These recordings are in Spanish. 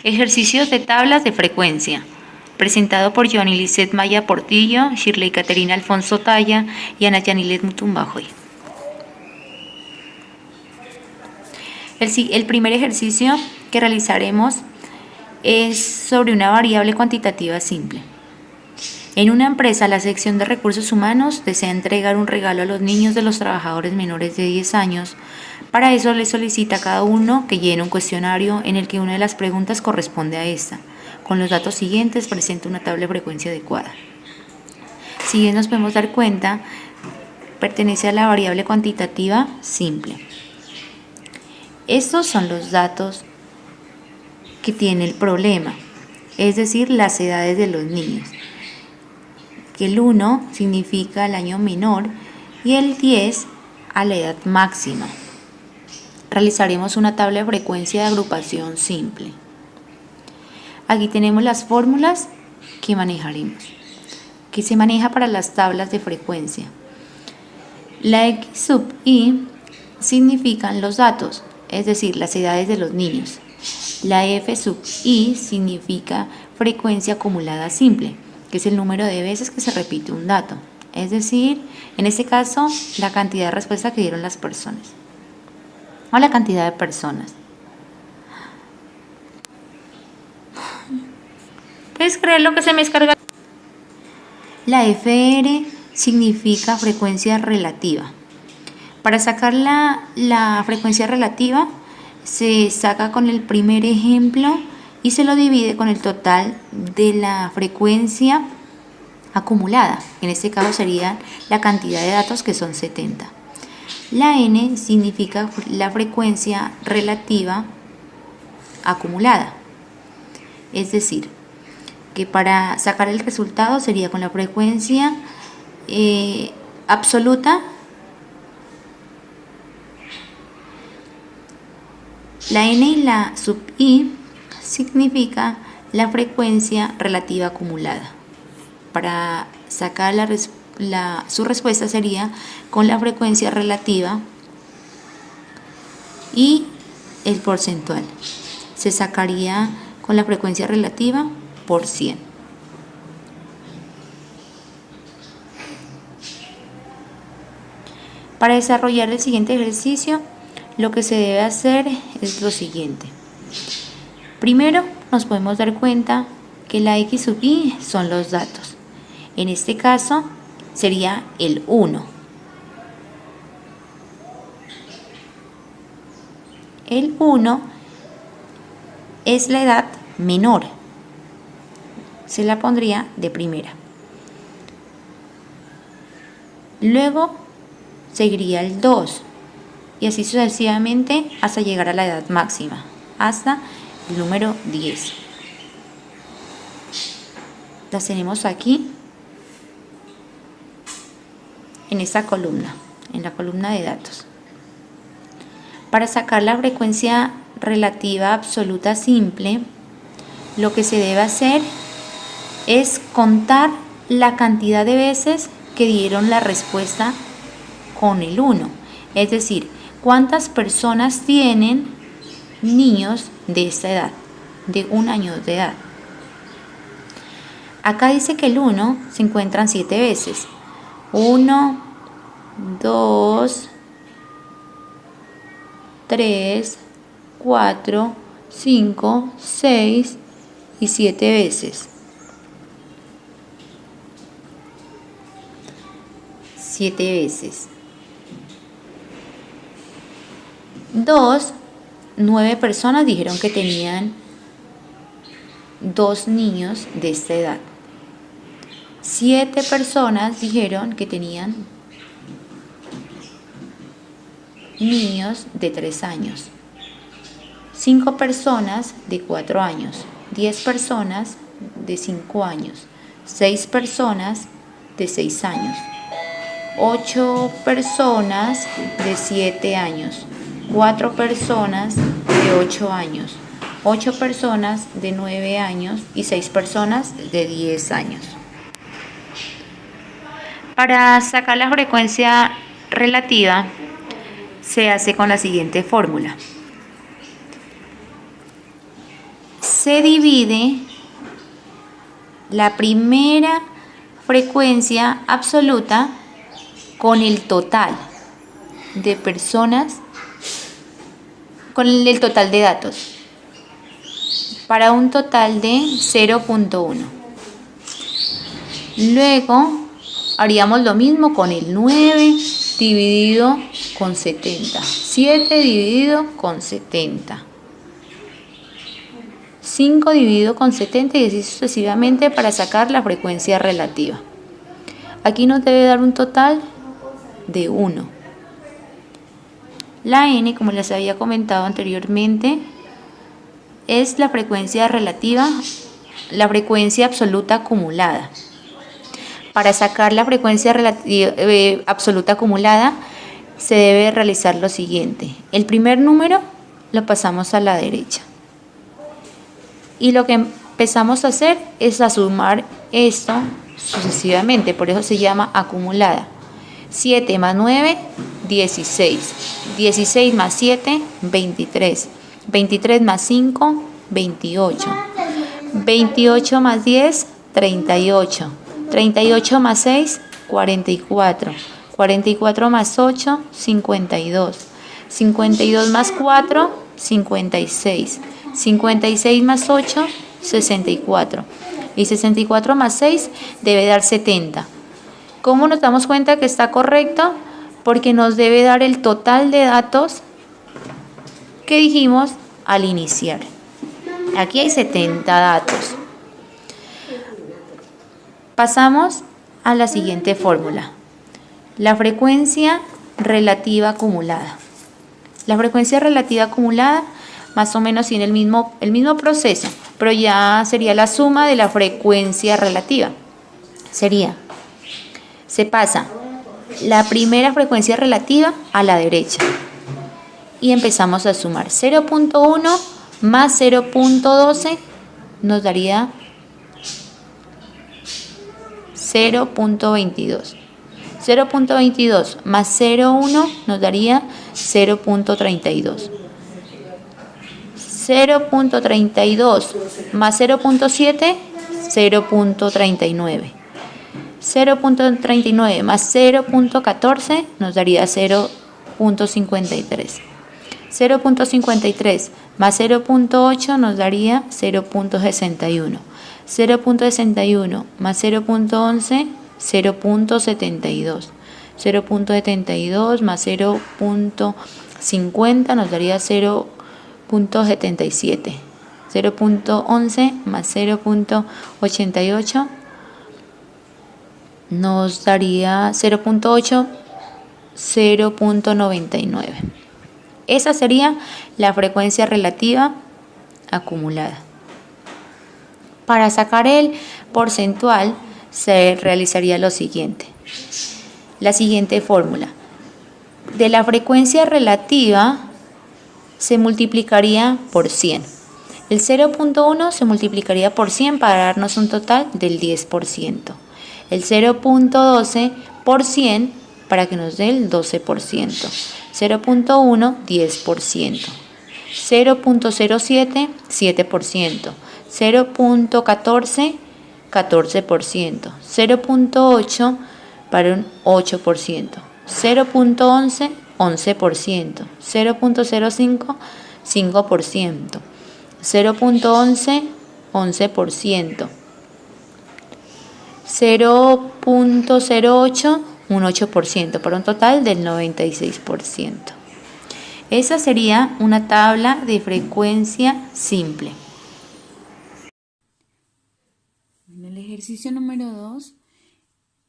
Ejercicios de tablas de frecuencia. Presentado por Joanny Lisset Maya Portillo, Shirley Caterina Alfonso Talla y Ana Yanilet Mutumbajoy. El primer ejercicio que realizaremos es sobre una variable cuantitativa simple. En una empresa, la sección de recursos humanos desea entregar un regalo a los niños de los trabajadores menores de 10 años. Para eso le solicita a cada uno que llene un cuestionario en el que una de las preguntas corresponde a esta. Con los datos siguientes presenta una tabla de frecuencia adecuada. Si bien nos podemos dar cuenta, pertenece a la variable cuantitativa simple. Estos son los datos que tiene el problema, es decir, las edades de los niños. Que el 1 significa el año menor y el 10 a la edad máxima. Realizaremos una tabla de frecuencia de agrupación simple. Aquí tenemos las fórmulas que manejaremos, que se maneja para las tablas de frecuencia. La X sub I significan los datos, es decir, las edades de los niños. La F sub I significa frecuencia acumulada simple, que es el número de veces que se repite un dato, es decir, en este caso, la cantidad de respuesta que dieron las personas, o la cantidad de personas. ¿Puedes creer lo que se me descarga? La FR significa frecuencia relativa. Para sacar la frecuencia relativa, se saca con el primer ejemplo y se lo divide con el total de la frecuencia acumulada. En este caso sería la cantidad de datos, que son 70. La N significa la frecuencia relativa acumulada. Es decir, que para sacar el resultado sería con la frecuencia absoluta. La N y la sub I significa la frecuencia relativa acumulada. Para sacar su respuesta sería con la frecuencia relativa y el porcentual. Se sacaría con la frecuencia relativa por 100. Para desarrollar el siguiente ejercicio, lo que se debe hacer es lo siguiente. Primero, nos podemos dar cuenta que la X sub I son los datos. En este caso, sería el 1. El 1 es la edad menor. Se la pondría de primera. Luego seguiría el 2 y así sucesivamente hasta llegar a la edad máxima, hasta el número 10. Las tenemos aquí en esta columna, en la columna de datos. Para sacar la frecuencia relativa absoluta simple, lo que se debe hacer es contar la cantidad de veces que dieron la respuesta con el 1, es decir, cuántas personas tienen niños de esta edad, de 1 año de edad. Acá dice que el 1 se encuentran 7 veces. 1, 2, 3, 4, 5, 6 y 7 veces. 7 veces. 2, 9 personas dijeron que tenían 2 niños de esta edad. 7 personas dijeron que tenían niños de 3 años. 5 personas de 4 años. 10 personas de 5 años. 6 personas de 6 años. 8 personas de 7 años. 4 personas de 8 años. 8 personas de 9 años y 6 personas de 10 años. Para sacar la frecuencia relativa se hace con la siguiente fórmula. se divide la primera frecuencia absoluta con el total de personas, con el total de datos, para un total de 0.1. Luego haríamos lo mismo con el 9 dividido con 70, 7 dividido con 70, 5 dividido con 70 y así sucesivamente para sacar la frecuencia relativa. Aquí nos debe dar un total de 1. La n, como les había comentado anteriormente, es la frecuencia relativa, la frecuencia absoluta acumulada. Para sacar la frecuencia absoluta acumulada se debe realizar lo siguiente. El primer número lo pasamos a la derecha. Y lo que empezamos a hacer es a sumar esto sucesivamente, por eso se llama acumulada. 7 más 9, 16. 16 más 7, 23. 23 más 5, 28. 28 más 10, 38. 38 más 6, 44. 44 más 8, 52. 52 más 4, 56. 56 más 8, 64. Y 64 más 6 debe dar 70. ¿Cómo nos damos cuenta que está correcto? Porque nos debe dar el total de datos que dijimos al iniciar. Aquí hay 70 datos. Pasamos a la siguiente fórmula. La frecuencia relativa acumulada. La frecuencia relativa acumulada más o menos tiene el mismo proceso, pero ya sería la suma de la frecuencia relativa. Se pasa la primera frecuencia relativa a la derecha y empezamos a sumar. 0.1 más 0.12 nos daría 0.22. 0.22 más 0.1 nos daría 0.32. 0.32 más 0.7, 0.39. 0.39 más 0.14 nos daría 0.53. 0.53 más 0.8 nos daría 0.61. 0.61 más 0.11, 0.72. 0.72 más 0.50 nos daría 0.77. 0.11 más 0.88 nos daría 0.8, 0.99. Esa sería la frecuencia relativa acumulada. Para sacar el porcentual se realizaría lo siguiente. La siguiente fórmula. De la frecuencia relativa se multiplicaría por 100. El 0.1 se multiplicaría por 100 para darnos un total del 10%. El 0.12 por 100 para que nos dé el 12%. 0.1, 10%. 0.07, 7%. 0.14, 14%. 0.8 para un 8%. 0.11, 11%. 0.05, 5%. 0.11, 11%. 0.08, un 8%, para un total del 96%. Esa sería una tabla de frecuencia simple. En el ejercicio número 2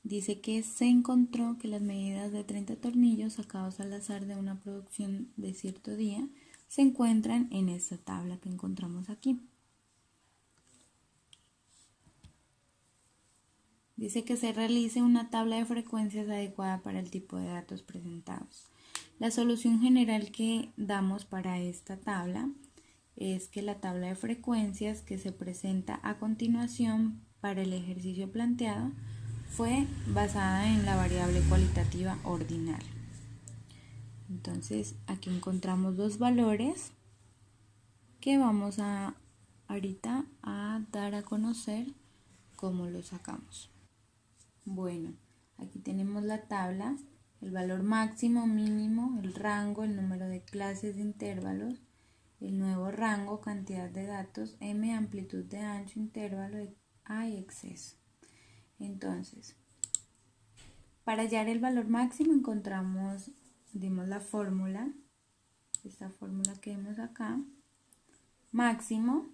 dice que se encontró que las medidas de 30 tornillos sacados al azar de una producción de cierto día se encuentran en esta tabla que encontramos aquí. Dice que se realice una tabla de frecuencias adecuada para el tipo de datos presentados. La solución general que damos para esta tabla es que la tabla de frecuencias que se presenta a continuación para el ejercicio planteado fue basada en la variable cualitativa ordinal. Entonces aquí encontramos dos valores que vamos a ahorita a dar a conocer cómo lo sacamos. Bueno, aquí tenemos la tabla, el valor máximo, mínimo, el rango, el número de clases de intervalos, el nuevo rango, cantidad de datos, m, amplitud de ancho, intervalo, a y exceso. Entonces, para hallar el valor máximo dimos la fórmula, esta fórmula que vemos acá, máximo,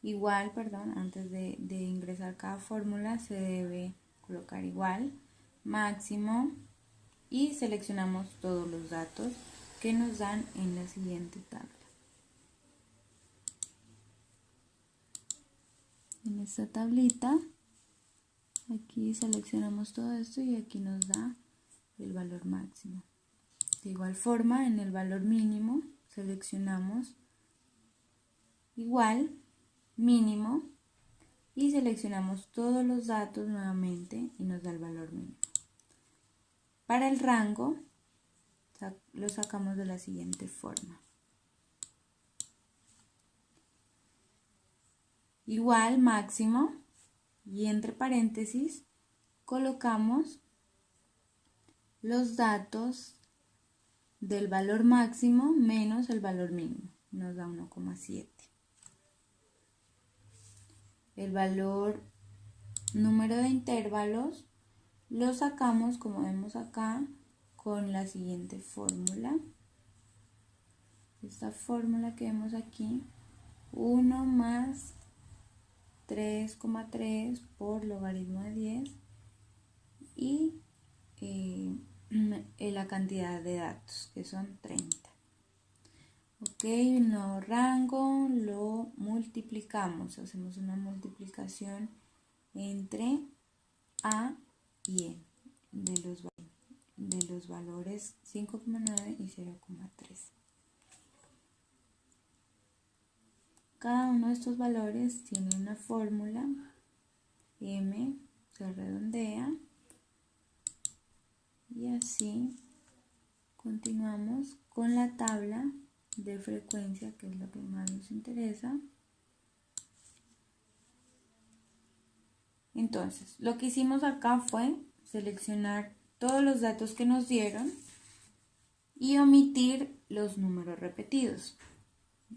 igual, antes de ingresar cada fórmula se debe colocar igual, máximo, y seleccionamos todos los datos que nos dan en la siguiente tabla. En esta tablita, aquí seleccionamos todo esto y aquí nos da el valor máximo. De igual forma, en el valor mínimo seleccionamos igual, mínimo, y seleccionamos todos los datos nuevamente y nos da el valor mínimo. Para el rango lo sacamos de la siguiente forma. Igual, máximo, y entre paréntesis colocamos los datos del valor máximo menos el valor mínimo, nos da 1,7. El valor número de intervalos lo sacamos, como vemos acá, con la siguiente fórmula. Esta fórmula que vemos aquí, 1 más 3,3 por logaritmo de 10 y la cantidad de datos, que son 30. Ok, el nuevo rango lo multiplicamos, hacemos una multiplicación entre A y E de los valores 5,9 y 0,3. Cada uno de estos valores tiene una fórmula, m se redondea y así continuamos con la tabla de frecuencia, que es lo que más nos interesa. Entonces, lo que hicimos acá fue seleccionar todos los datos que nos dieron y omitir los números repetidos.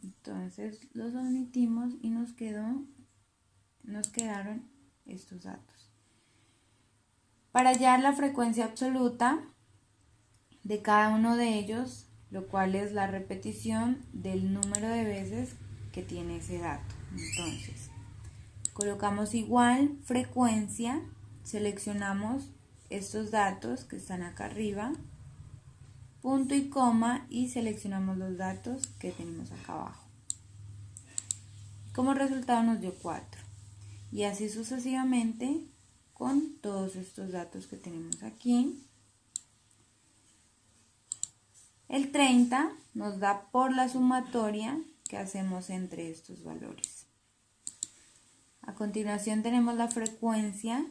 Entonces los omitimos y nos quedaron estos datos. Para hallar la frecuencia absoluta de cada uno de ellos, lo cual es la repetición del número de veces que tiene ese dato. Entonces, colocamos igual frecuencia, seleccionamos estos datos que están acá arriba, punto y coma, y seleccionamos los datos que tenemos acá abajo. Como resultado nos dio 4. Y así sucesivamente con todos estos datos que tenemos aquí. El 30 nos da por la sumatoria que hacemos entre estos valores. A continuación tenemos la frecuencia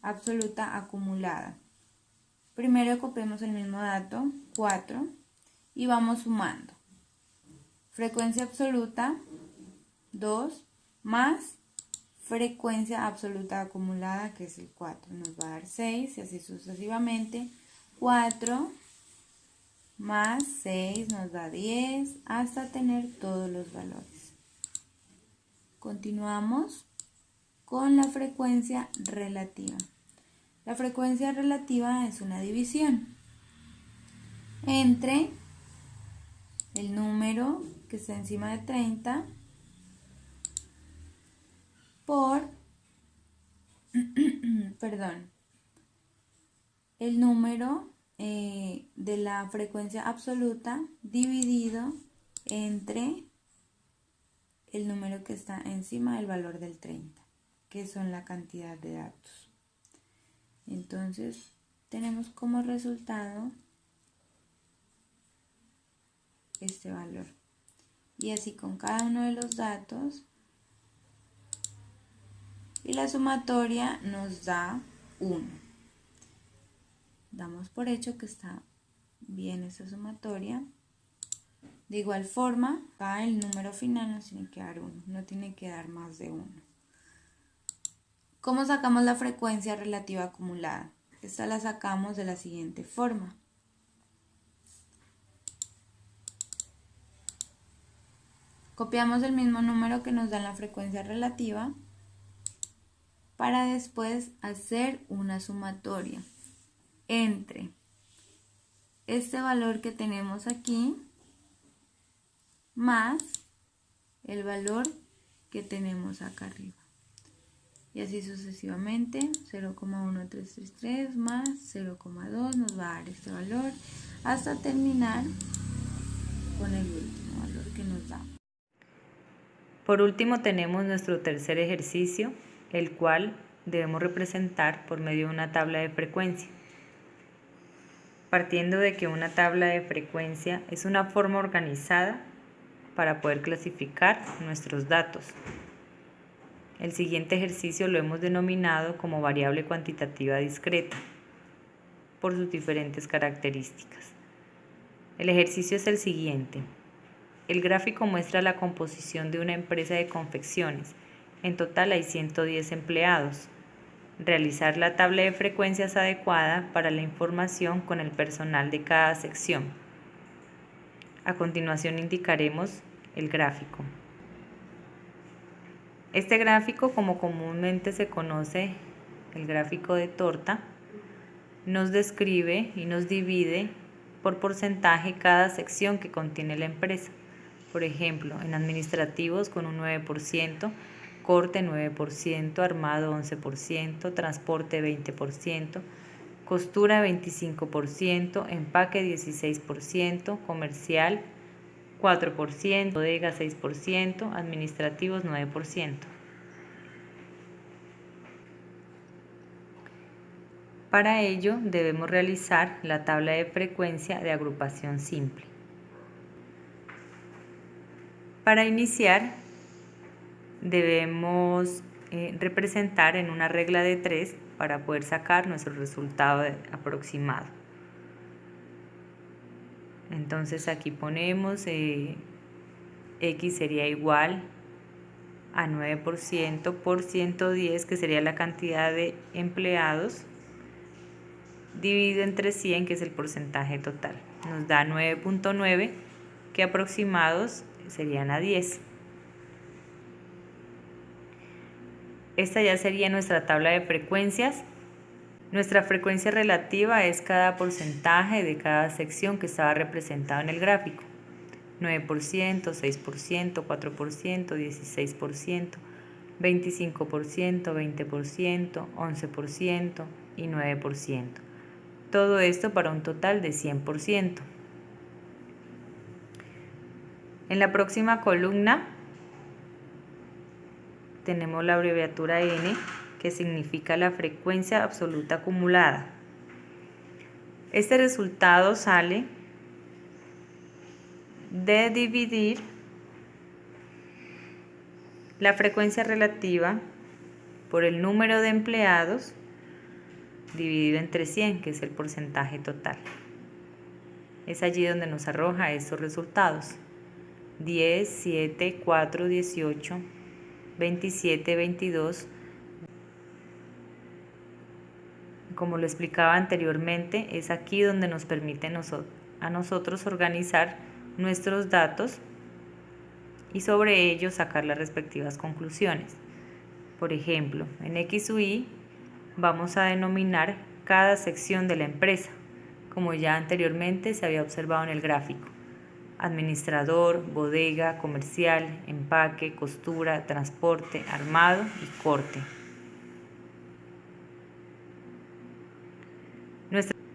absoluta acumulada. Primero copiamos el mismo dato, 4, y vamos sumando. Frecuencia absoluta, 2, más frecuencia absoluta acumulada, que es el 4, nos va a dar 6, y así sucesivamente. 4 más 6 nos da 10, hasta tener todos los valores. Continuamos con la frecuencia relativa. La frecuencia relativa es una división entre el número que está encima de 30 por, el número de la frecuencia absoluta dividido entre el número que está encima del valor del 30, que son la cantidad de datos. Entonces, tenemos como resultado este valor. Y así con cada uno de los datos. Y la sumatoria nos da 1. Damos por hecho que está bien esta sumatoria. De igual forma, acá el número final nos tiene que dar 1, no tiene que dar más de 1. ¿Cómo sacamos la frecuencia relativa acumulada? Esta la sacamos de la siguiente forma. Copiamos el mismo número que nos da la frecuencia relativa para después hacer una sumatoria entre este valor que tenemos aquí más el valor que tenemos acá arriba. Y así sucesivamente, 0,1333 más 0,2 nos va a dar este valor hasta terminar con el último valor que nos da. Por último tenemos nuestro tercer ejercicio, el cual debemos representar por medio de una tabla de frecuencia. Partiendo de que una tabla de frecuencia es una forma organizada para poder clasificar nuestros datos. El siguiente ejercicio lo hemos denominado como variable cuantitativa discreta por sus diferentes características. El ejercicio es el siguiente. El gráfico muestra la composición de una empresa de confecciones. En total hay 110 empleados. Realizar la tabla de frecuencias adecuada para la información con el personal de cada sección. A continuación indicaremos el gráfico. Este gráfico, como comúnmente se conoce, el gráfico de torta, nos describe y nos divide por porcentaje cada sección que contiene la empresa. Por ejemplo, en administrativos con un 9%, corte 9%, armado 11%, transporte 20%, costura 25%, empaque 16%, comercial 4%, bodega 6%, administrativos 9%. Para ello debemos realizar la tabla de frecuencia de agrupación simple. Para iniciar debemos representar en una regla de 3 para poder sacar nuestro resultado aproximado. Entonces aquí ponemos X sería igual a 9% por 110, que sería la cantidad de empleados, dividido entre 100, que es el porcentaje total. Nos da 9.9, que aproximados serían a 10. Esta ya sería nuestra tabla de frecuencias. Nuestra frecuencia relativa es cada porcentaje de cada sección que estaba representado en el gráfico. 9%, 6%, 4%, 16%, 25%, 20%, 11% y 9%. Todo esto para un total de 100%. En la próxima columna tenemos la abreviatura N, que significa la frecuencia absoluta acumulada. Este resultado sale de dividir la frecuencia relativa por el número de empleados dividido entre 100, que es el porcentaje total. Es allí donde nos arroja estos resultados: 10, 7, 4, 18, 27, 22. Como lo explicaba anteriormente, es aquí donde nos permite a nosotros organizar nuestros datos y sobre ellos sacar las respectivas conclusiones. Por ejemplo, en X u Y vamos a denominar cada sección de la empresa, como ya anteriormente se había observado en el gráfico: administrador, bodega, comercial, empaque, costura, transporte, armado y corte.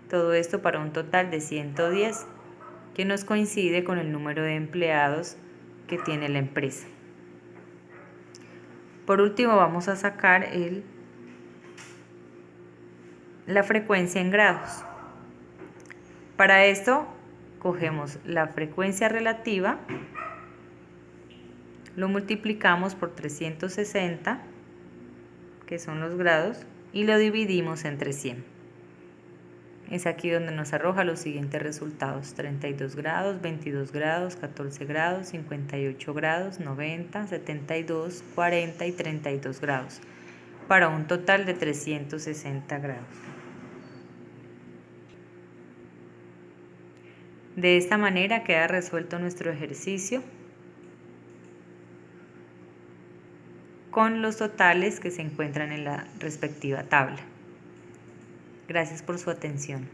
Todo esto para un total de 110, que nos coincide con el número de empleados que tiene la empresa. Por último, vamos a sacar la frecuencia en grados. Para esto, cogemos la frecuencia relativa, lo multiplicamos por 360, que son los grados, y lo dividimos entre 100. Es aquí donde nos arroja los siguientes resultados: 32 grados, 22 grados, 14 grados, 58 grados, 90, 72, 40 y 32 grados, para un total de 360 grados. De esta manera queda resuelto nuestro ejercicio con los totales que se encuentran en la respectiva tabla. Gracias por su atención.